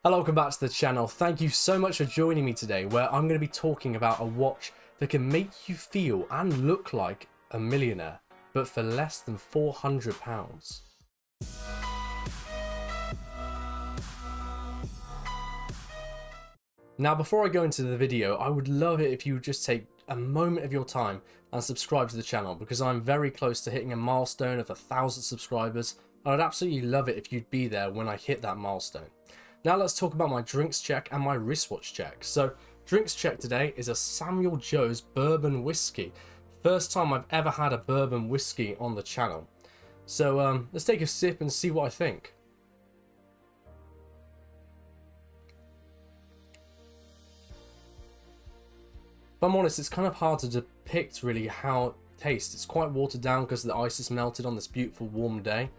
Hello, welcome back to the channel. Thank you so much for joining me today, where I'm going to be talking about a watch that can make you feel and look like a millionaire, but for less than £400. Now, before I go into the video, I would love it if you would just take a moment of your time and subscribe to the channel, because I'm very close to hitting a milestone of 1,000 subscribers, and I'd absolutely love it if you'd be there when I hit that milestone. Now let's talk about my drinks check and my wristwatch check. So drinks check today is a Samuel Joe's bourbon whiskey. First time I've ever had a bourbon whiskey on the channel. So let's take a sip and see what I think. If I'm honest, it's kind of hard to depict really how it tastes. It's quite watered down because the ice is melted on this beautiful warm day.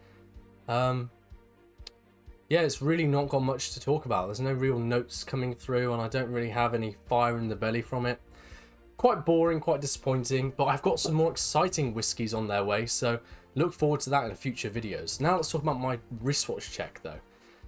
Yeah, it's really not got much to talk about. There's no real notes coming through, and I don't really have any fire in the belly from it. Quite boring, quite disappointing, but I've got some more exciting whiskies on their way, so look forward to that in future videos. Now let's talk about my wristwatch check though.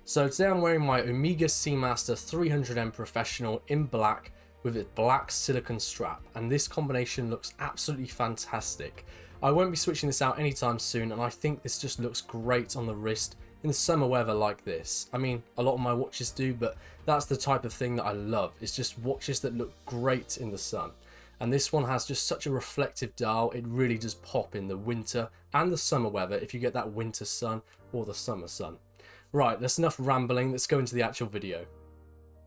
So today I'm wearing my Omega Seamaster 300M Professional in black with its black silicone strap, and this combination looks absolutely fantastic. I won't be switching this out anytime soon, and I think this just looks great on the wrist in the summer weather like this. I mean, a lot of my watches do, but that's the type of thing that I love. It's just watches that look great in the sun. And this one has just such a reflective dial. It really does pop in the winter and the summer weather if you get that winter sun or the summer sun. Right, that's enough rambling. Let's go into the actual video.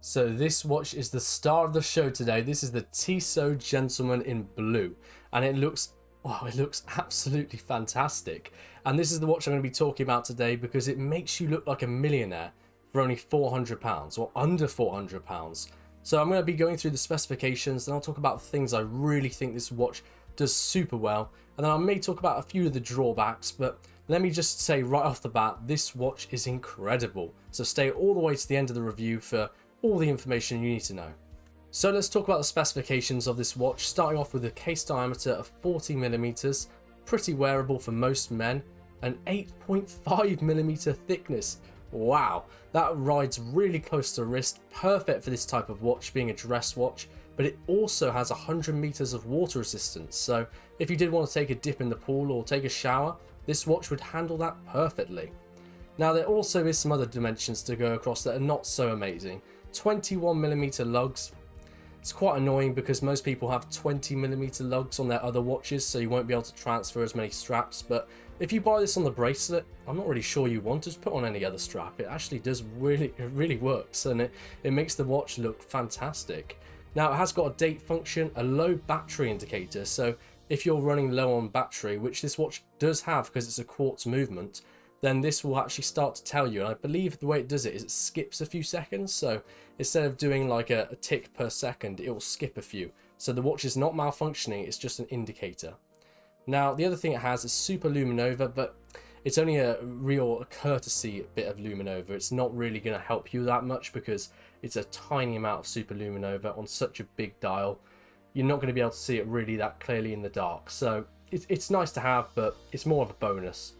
So this watch is the star of the show today. This is the Tissot Gentleman in blue, and it looks, wow, it looks absolutely fantastic. And this is the watch I'm going to be talking about today because it makes you look like a millionaire for only £400 or under £400. So I'm going to be going through the specifications, and I'll talk about things I really think this watch does super well. And then I may talk about a few of the drawbacks, but let me just say right off the bat, this watch is incredible. So stay all the way to the end of the review for all the information you need to know. So let's talk about the specifications of this watch, starting off with a case diameter of 40mm, pretty wearable for most men, and 8.5mm thickness. Wow, that rides really close to the wrist, perfect for this type of watch being a dress watch, but it also has 100 meters of water resistance, so if you did want to take a dip in the pool or take a shower, this watch would handle that perfectly. Now there also is some other dimensions to go across that are not so amazing. 21mm lugs. It's quite annoying because most people have 20mm lugs on their other watches, so you won't be able to transfer as many straps, but if you buy this on the bracelet, I'm not really sure you want to put on any other strap. It actually does it really works, and it makes the watch look fantastic. Now it has got a date function, a low battery indicator, so if you're running low on battery, which this watch does have because it's a quartz movement, then this will actually start to tell you. And I believe the way it does it is it skips a few seconds, so instead of doing like a tick per second, it will skip a few. So the watch is not malfunctioning, it's just an indicator. Now the other thing it has is super luminova, but it's only a real courtesy bit of luminova. It's not really going to help you that much because it's a tiny amount of super luminova on such a big dial. You're not going to be able to see it really that clearly in the dark, so it's nice to have, but it's more of a bonus.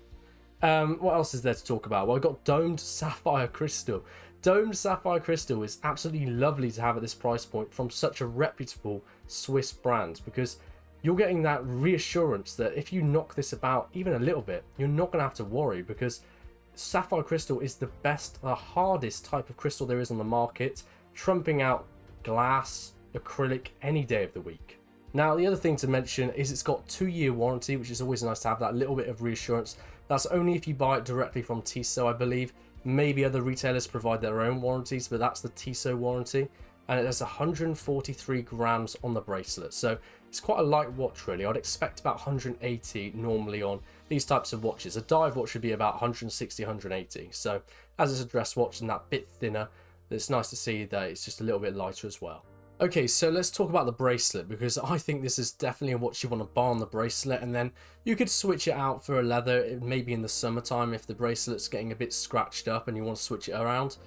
What else is there to talk about? Well, I've got domed sapphire crystal. Domed sapphire crystal is absolutely lovely to have at this price point from such a reputable Swiss brand, because you're getting that reassurance that if you knock this about even a little bit, you're not going to have to worry, because sapphire crystal is the best, the hardest type of crystal there is on the market, trumping out glass, acrylic any day of the week. Now the other thing to mention is it's got 2-year warranty, which is always nice to have that little bit of reassurance. That's only if you buy it directly from Tissot, I believe. Maybe other retailers provide their own warranties, but that's the Tissot warranty. And it has 143 grams on the bracelet, so it's quite a light watch really. I'd expect about 180 normally on these types of watches. A dive watch would be about 160, 180. So as it's a dress watch and that bit thinner, it's nice to see that it's just a little bit lighter as well. Okay, so let's talk about the bracelet, because I think this is definitely a watch you want to buy on the bracelet, and then you could switch it out for a leather, maybe in the summertime if the bracelet's getting a bit scratched up and you want to switch it around.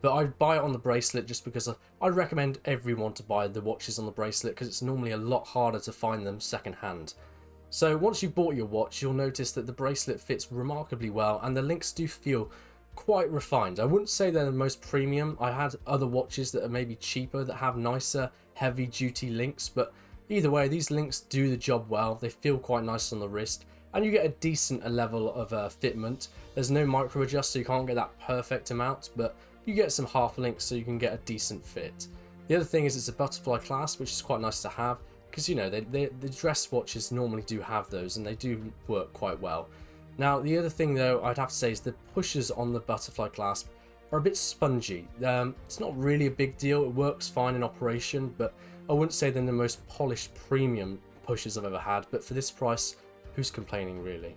But I'd buy it on the bracelet just because I recommend everyone to buy the watches on the bracelet, because it's normally a lot harder to find them second hand. So once you've bought your watch, you'll notice that the bracelet fits remarkably well, and the links do feel quite refined. I wouldn't say they're the most premium. I had other watches that are maybe cheaper that have nicer heavy duty links, but either way, these links do the job well. They feel quite nice on the wrist, and you get a decent level of fitment. There's no micro adjust, so you can't get that perfect amount, but you get some half links so you can get a decent fit. The other thing is it's a butterfly clasp, which is quite nice to have, because you know the dress watches normally do have those, and they do work quite well. Now the other thing though I'd have to say is the pushers on the butterfly clasp are a bit spongy. It's not really a big deal, it works fine in operation, but I wouldn't say they're the most polished premium pushers I've ever had, but for this price, who's complaining really?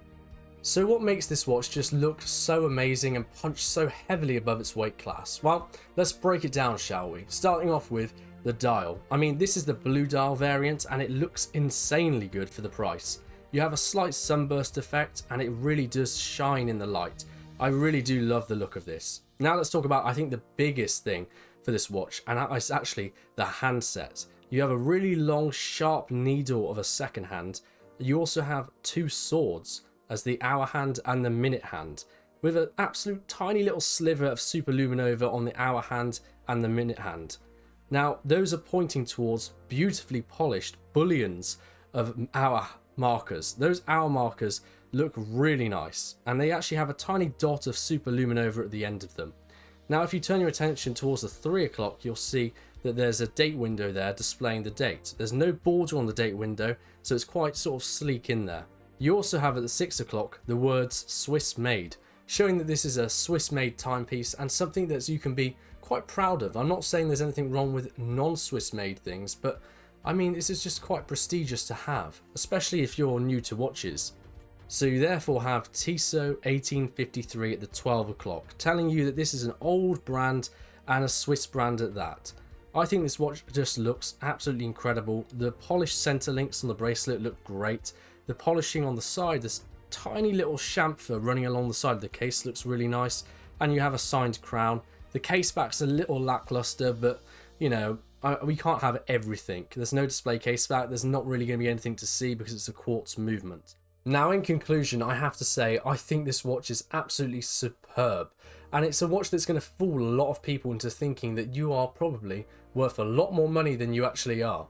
So what makes this watch just look so amazing and punch so heavily above its weight class? Well, let's break it down, shall we? Starting off with the dial. I mean, this is the blue dial variant and it looks insanely good for the price. You have a slight sunburst effect and it really does shine in the light. I really do love the look of this. Now let's talk about, I think, the biggest thing for this watch, and that is actually the handset. You have a really long sharp needle of a second hand. You also have two swords as the hour hand and the minute hand, with an absolute tiny little sliver of superluminova on the hour hand and the minute hand. Now those are pointing towards beautifully polished bullions of hour markers. Those hour markers look really nice, and they actually have a tiny dot of superluminova at the end of them. Now if you turn your attention towards the 3 o'clock, you'll see that there's a date window there displaying the date. There's no border on the date window, so it's quite sort of sleek in there. You also have at the 6 o'clock the words Swiss made, showing that this is a Swiss made timepiece and something that you can be quite proud of. I'm not saying there's anything wrong with non-Swiss made things, but I mean, this is just quite prestigious to have, especially if you're new to watches. So you therefore have Tissot 1853 at the 12 o'clock, telling you that this is an old brand and a Swiss brand at that. I think this watch just looks absolutely incredible. The polished center links on the bracelet look great. The polishing on the side, this tiny little chamfer running along the side of the case looks really nice, and you have a signed crown. The case back's a little lackluster, but you know, we can't have everything. There's no display case back, there's not really going to be anything to see because it's a quartz movement. Now in conclusion, I have to say I think this watch is absolutely superb, and it's a watch that's going to fool a lot of people into thinking that you are probably worth a lot more money than you actually are.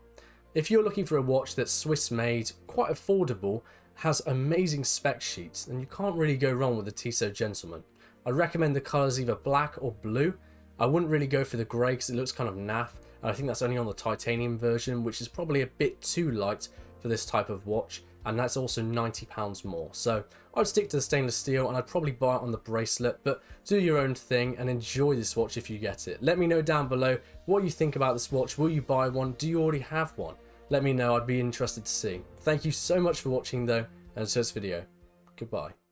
If you're looking for a watch that's Swiss made, quite affordable, has amazing spec sheets, then you can't really go wrong with the Tissot Gentleman. I recommend the colours either black or blue. I wouldn't really go for the grey because it looks kind of naff, and I think that's only on the titanium version, which is probably a bit too light for this type of watch, and that's also £90 more. So I'd stick to the stainless steel, and I'd probably buy it on the bracelet, but do your own thing and enjoy this watch if you get it. Let me know down below what you think about this watch. Will you buy one? Do you already have one? Let me know, I'd be interested to see. Thank you so much for watching though, and until this video, goodbye.